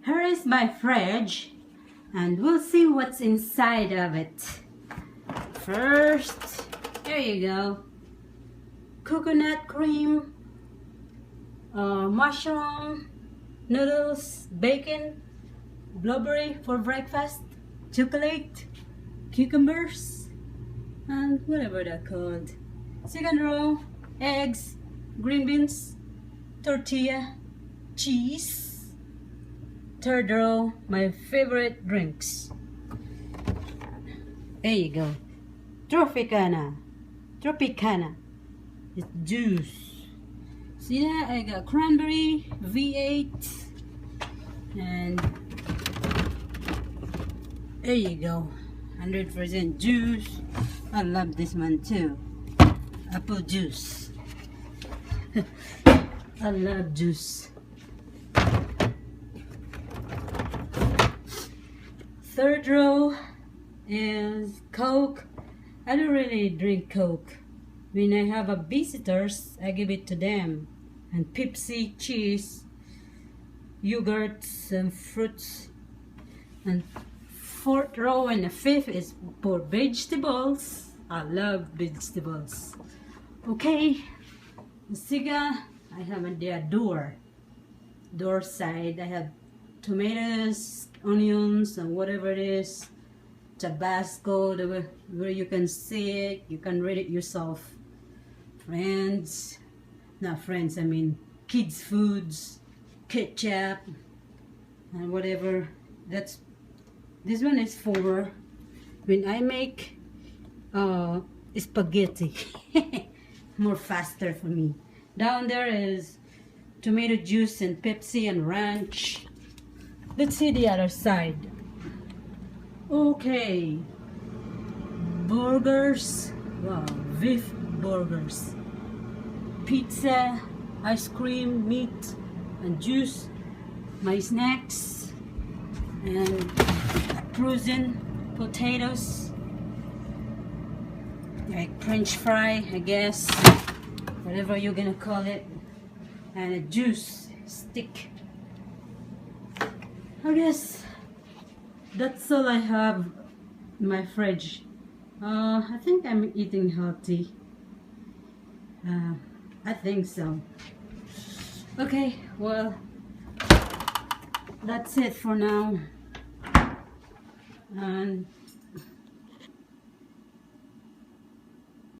Here is my fridge, and we'll see what's inside of it. First, there you go. Coconut cream, mushroom, noodles, bacon, blueberry for breakfast, chocolate, cucumbers, and whatever they're called. Second row, eggs, green beans, tortilla, cheese. Third row, my favorite drinks. There you go. Tropicana. It's juice. See that? I got cranberry, V8, and there you go. 100% juice. I love this one too. Apple juice. I love juice. Third row is Coke. I don't really drink Coke. When I have a visitors, I give it to them. And Pepsi, cheese, yogurts, and fruits. And fourth row and the fifth is for vegetables. I love vegetables. Okay, the cigar, I have on the door side. I have tomatoes, onions, and whatever it is, Tabasco, where you can see it, you can read it yourself. Friends, not friends, I mean kids foods, ketchup, and whatever. This one is for when I make spaghetti. More faster for me. Down there is tomato juice and Pepsi and ranch. Let's see the other side. Okay, burgers. Wow, beef burgers, pizza, ice cream, meat, and juice. My snacks and frozen potatoes, like French fry, I guess, whatever you're gonna call it, and a juice stick. I guess that's all I have in my fridge. I think I'm eating healthy. I think so. Okay, well, that's it for now. And